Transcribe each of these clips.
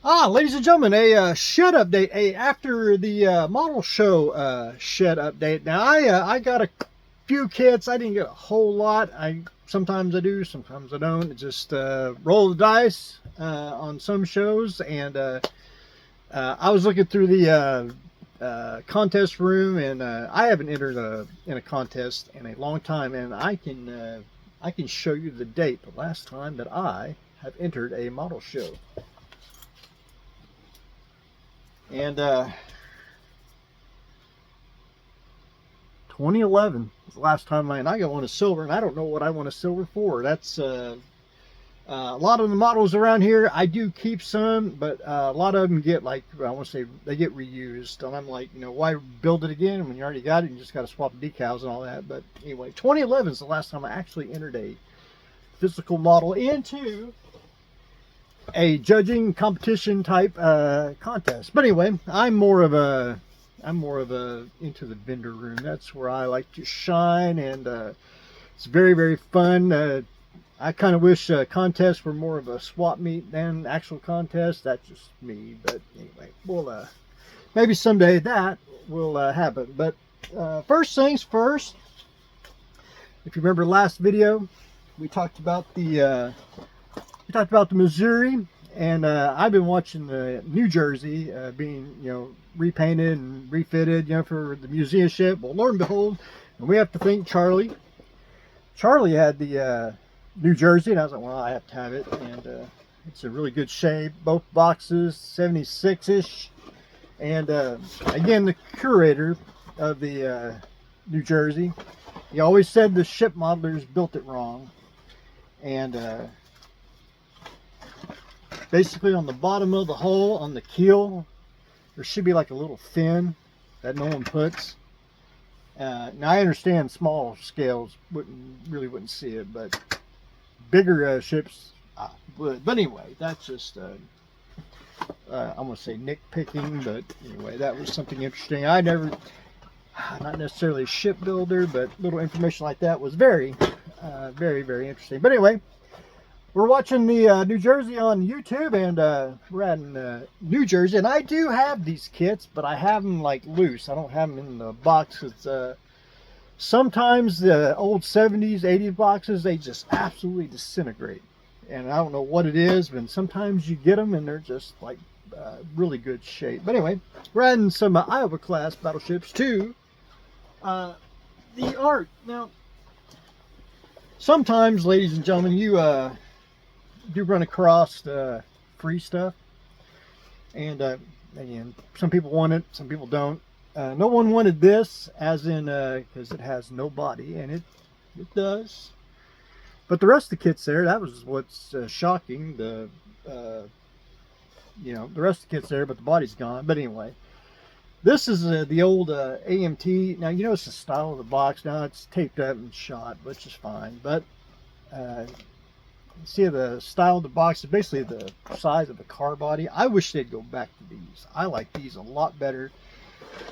Ladies and gentlemen, a shed update. After the model show shed update. Now, I got a few kits. I didn't get a whole lot. Sometimes I do, sometimes I don't. Just roll the dice on some shows. And I was looking through the contest room, and I haven't entered in a contest in a long time. And I can show you the date, the last time that I have entered a model show. And 2011 was the last time I got one of silver, and I don't know what I want a silver for. That's a lot of the models around here. I do keep some, but a lot of them get, like, I want to say, they get reused, and I'm like, why build it again when you already got it? You just got to swap the decals and all that. But anyway, 2011 is the last time I actually entered a physical model into a judging competition type contest. But anyway, I'm more of a into the vendor room. That's where I like to shine, and it's very, very fun. I kind of wish contests were more of a swap meet than actual contest. That's just me. But anyway, we'll maybe someday that will happen. But first things first, if you remember last video, we talked about the Missouri, and I've been watching the New Jersey being, repainted and refitted, for the museum ship. Well, Lord and behold, and we have to thank Charlie. Charlie had the New Jersey, and I was like, well, I have to have it, and it's a really good shape. Both boxes, 76-ish, and again, the curator of the New Jersey, he always said the ship modelers built it wrong, and basically on the bottom of the hull, on the keel, there should be like a little fin that no one puts. Now I understand small scales wouldn't see it, but bigger ships would. But anyway, that's just I'm gonna say nitpicking, but anyway, that was something interesting. I never, not necessarily a shipbuilder, but little information like that was very, very interesting. But anyway, we're watching the New Jersey on YouTube, and we're at New Jersey, and I do have these kits, but I have them like loose. I don't have them in the box. It's sometimes the old 70s, 80s boxes, they just absolutely disintegrate, and I don't know what it is, but sometimes you get them and they're just like really good shape. But anyway, we're adding some Iowa class battleships to the art. Now, sometimes, ladies and gentlemen, you do run across free stuff, and again, some people want it, some people don't. No one wanted this, as in because it has no body, and it does, but the rest of the kit's there. That was what's shocking. The the rest of the kit's there, but the body's gone. But anyway, this is the old AMT. Now, it's the style of the box. Now it's taped up and shot, which is fine, but see, the style of the box is basically the size of a car body. I wish they'd go back to these. I like these a lot better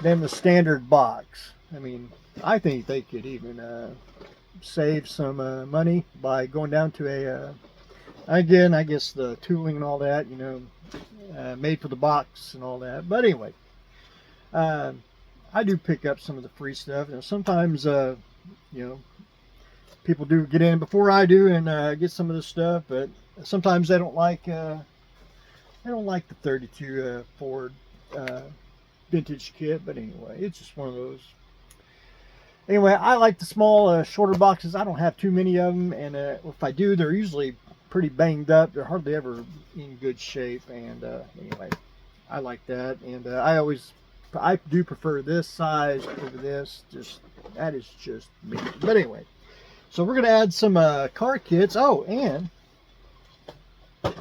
than the standard box. I mean, I think they could even save some money by going down to a again, I guess the tooling and all that, made for the box and all that. But anyway, I do pick up some of the free stuff. Sometimes people do get in before I do and get some of this stuff, but sometimes they don't like the 32 Ford vintage kit. But anyway, it's just one of those. Anyway, I like the small, shorter boxes. I don't have too many of them, and if I do, they're usually pretty banged up. They're hardly ever in good shape, and anyway, I like that. And I do prefer this size over this. That is just me. But anyway. So we're going to add some car kits. Oh, and of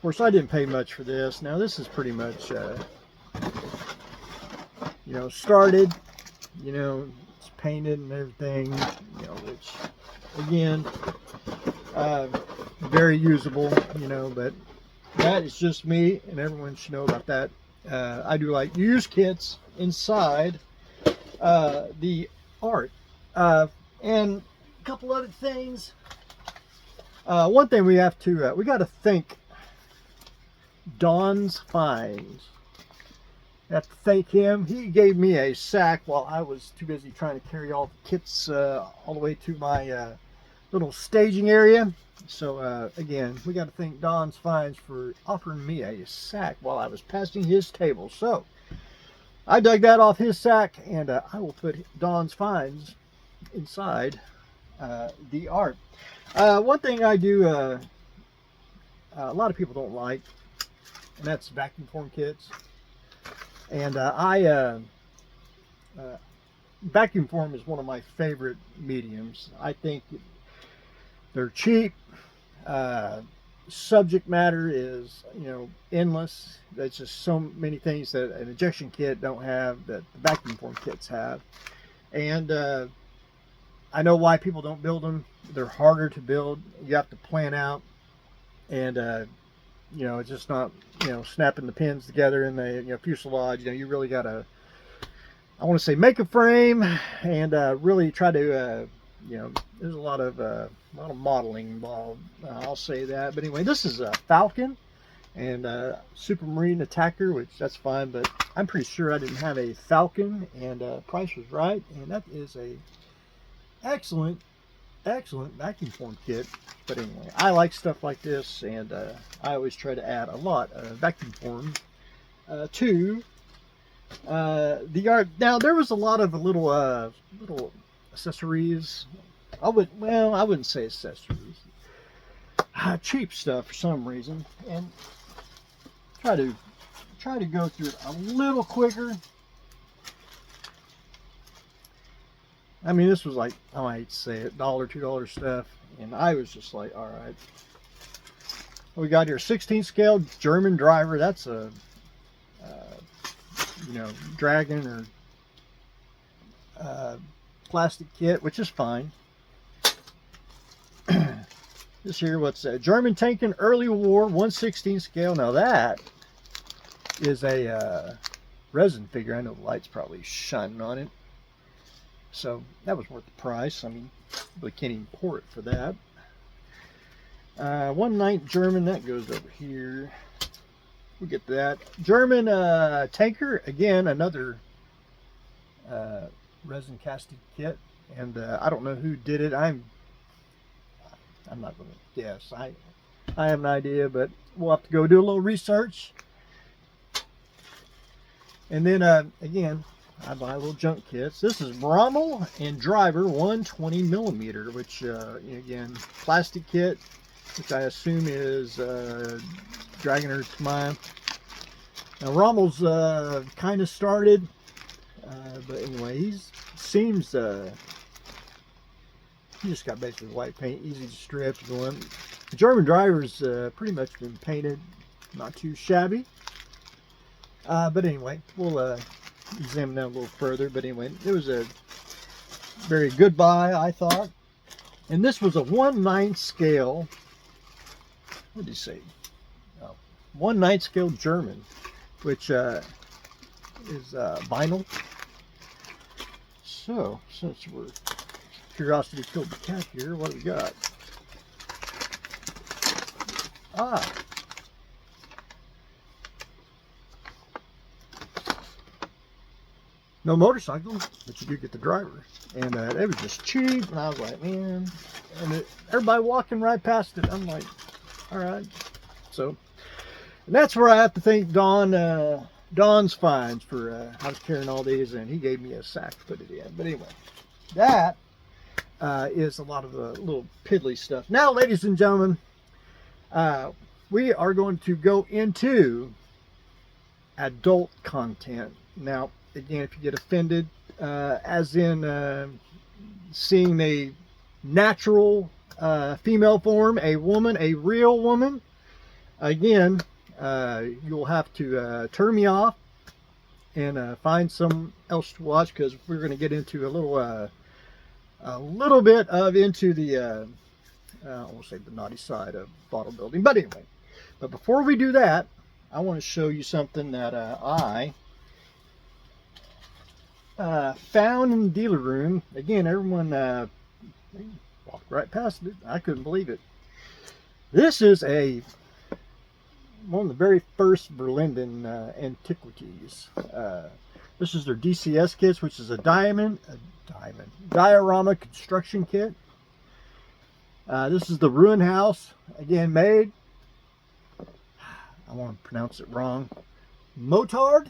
course I didn't pay much for this. Now this is pretty much, started. It's painted and everything. Which again, very usable. But that is just me, and everyone should know about that. I do like used kits inside the art, and a couple other things. One thing we got to think Don's Finds. I have to thank him. He gave me a sack while I was too busy trying to carry all the kits all the way to my little staging area. So again, we got to thank Don's Finds for offering me a sack while I was passing his table. So I dug that off his sack, and I will put Don's Finds inside the art. One thing I do, a lot of people don't like, and that's vacuum form kits. And vacuum form is one of my favorite mediums. I think they're cheap. Subject matter is, endless. There's just so many things that an injection kit don't have that the vacuum form kits have. And I know why people don't build them. They're harder to build. You have to plan out, and it's just not, snapping the pins together in the fuselage. You really got to, I want to say, make a frame and really try to, there's a lot of modeling involved. I'll say that. But anyway, this is a Falcon and Supermarine Attacker, which that's fine. But I'm pretty sure I didn't have a Falcon, and price was right. And that is a excellent vacuum form kit. But anyway, I like stuff like this, and I always try to add a lot of vacuum form to the art. Now there was a lot of little accessories. I wouldn't say accessories. Cheap stuff for some reason, and try to go through it a little quicker. I mean, this was like, I hate to say it, $1, $2 stuff, and I was just like, all right. We got here 16 scale German driver. That's a dragon or plastic kit, which is fine. This here, what's that? German tanking early war 1/16 scale. Now that is a resin figure. I know the light's probably shining on it. So that was worth the price. I mean, we can't even pour it for that. 1/9 German, that goes over here. We'll get that. German tanker, again, another resin casted kit. And I don't know who did it. I'm not going to guess. I have an idea, but we'll have to go do a little research. And then, again, I buy little junk kits. This is Rommel and Driver 120 millimeter, which, again, plastic kit, which I assume is Dragon or Mine. Now, Rommel's kind of started, but anyway, he seems, he just got basically white paint, easy to strip. The German Driver's pretty much been painted, not too shabby. But anyway, we'll examine that a little further. But anyway, it was a very good buy, I thought. And this was a 1/9 scale. What did he say? 1/9 scale German, which is vinyl. So since we're curiosity killed the cat here, what do we got? No motorcycle, but you do get the driver. And it was just cheap, and I was like, man. And everybody walking right past it, I'm like, all right. So, and that's where I have to thank Don's Finds for, I was carrying all these, and he gave me a sack to put it in. But anyway, that is a lot of the little piddly stuff. Now, ladies and gentlemen, we are going to go into adult content. Now, again, if you get offended, as in seeing a natural female form, a woman, a real woman, again, you'll have to turn me off and find some else to watch, because we're going to get into a little bit of into the I won't say the naughty side of bottle building, but anyway. But before we do that, I want to show you something that I found in the dealer room. Again, everyone walked right past it. I couldn't believe it. This is a one of the very first Verlinden antiquities. This is their DCS kits, which is a diorama construction kit. This is the ruin house, again made, I want to pronounce it wrong, Motard.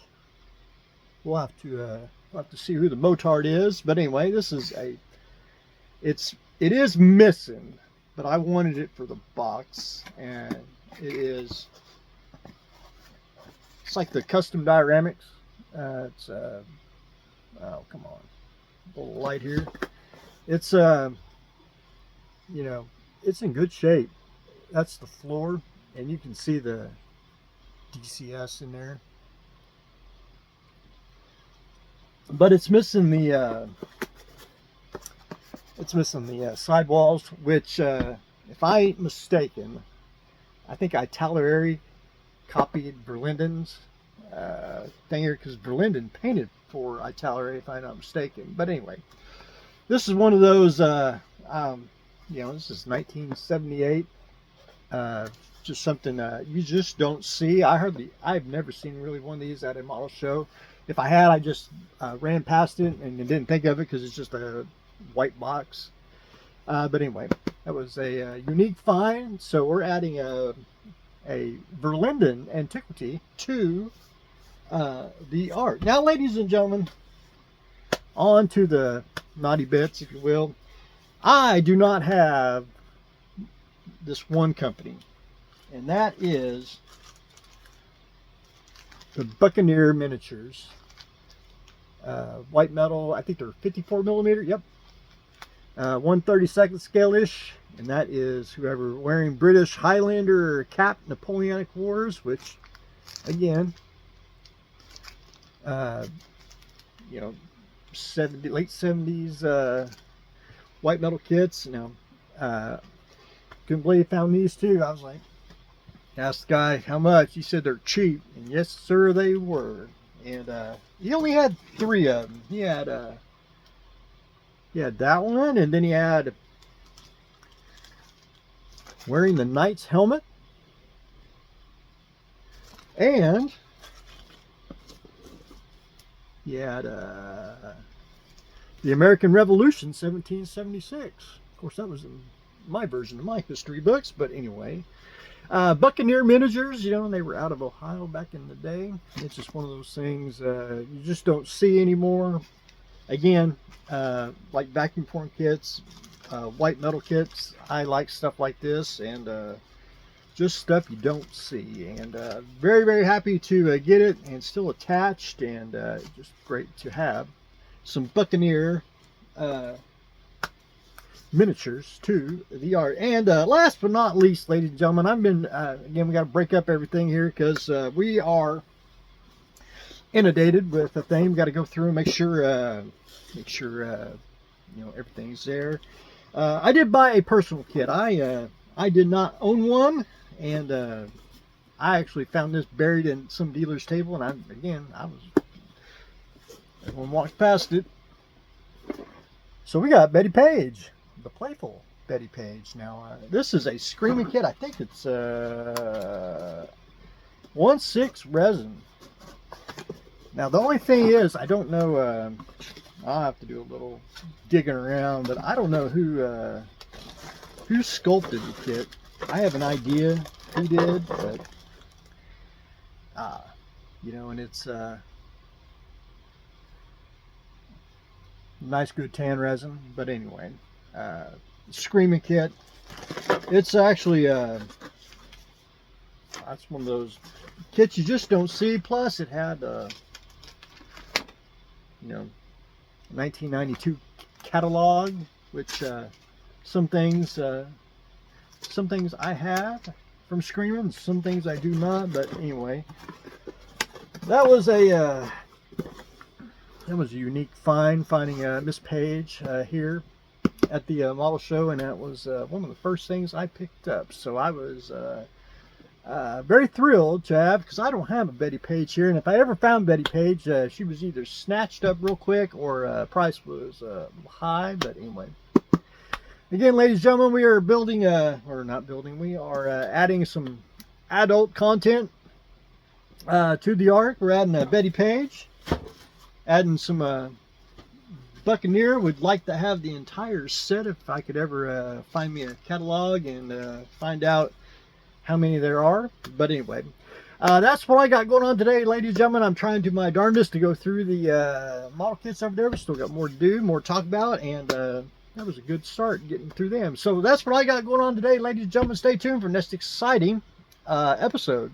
We'll have to see who the Motard is, but anyway, this is it is missing, but I wanted it for the box, and it's like the custom dioramics. Oh, come on, a little light here. It's you know, it's in good shape. That's the floor, and you can see the DCS in there, but it's missing the sidewalls, which if I ain't mistaken, I think Italeri copied Verlinden's thing here, because Verlinden painted for Italeri, if I'm not mistaken. But anyway, this is one of those this is 1978. Just something you just don't see. I've never seen really one of these at a model show. If I had, I just ran past it and didn't think of it because it's just a white box. But anyway, that was a unique find. So we're adding a Verlinden antiquity to the art. Now, ladies and gentlemen, on to the naughty bits, if you will. I do not have this one company, and that is the Buccaneer miniatures. White metal, I think they're 54 millimeter, yep. 1/32 scale-ish, and that is whoever wearing British Highlander cap, Napoleonic Wars, which, again, late 70s white metal kits. Now, couldn't believe I found these too. I was like, asked the guy how much. He said they're cheap, and yes, sir, they were. And he only had 3 of them. He had that one, and then he had wearing the knight's helmet, and he had the American Revolution, 1776. Of course, that was in my version of my history books, but anyway. Buccaneer miniatures, they were out of Ohio back in the day. It's just one of those things you just don't see anymore. Again, like vacuum form kits, white metal kits, I like stuff like this, and just stuff you don't see. And very, very happy to get it, and still attached, and just great to have some Buccaneer miniatures to the art. And last but not least, ladies and gentlemen, I've been again, we got to break up everything here because we are inundated with a thing. We got to go through and make sure everything's there. I did buy a personal kit. I did not own one, and I actually found this buried in some dealer's table, and everyone walked past it. So we got Bettie Page, the playful Bettie Page. Now, this is a screaming kit. I think it's 1/6 resin. Now, the only thing is, I don't know, I'll have to do a little digging around, but I don't know who sculpted the kit. I have an idea who did, but, and it's nice good tan resin. But anyway, screaming kit. It's actually that's one of those kits you just don't see. Plus, it had 1992 catalog, which some things I have from Screaming, some things I do not. But anyway, that was a unique find, finding Miss Page here at the model show, and that was one of the first things I picked up. So I was very thrilled to have, because I don't have a Bettie Page here, and if I ever found Bettie Page, she was either snatched up real quick or price was high. But anyway, again, ladies and gentlemen, we are building we are adding some adult content to the arc. We're adding a Bettie page, adding some Buccaneer. Would like to have the entire set if I could ever find me a catalog and find out how many there are. But anyway, that's what I got going on today, ladies and gentlemen. I'm trying to do my darndest to go through the model kits over there. We still got more to do, more to talk about, and that was a good start getting through them. So that's what I got going on today, ladies and gentlemen. Stay tuned for next exciting episode.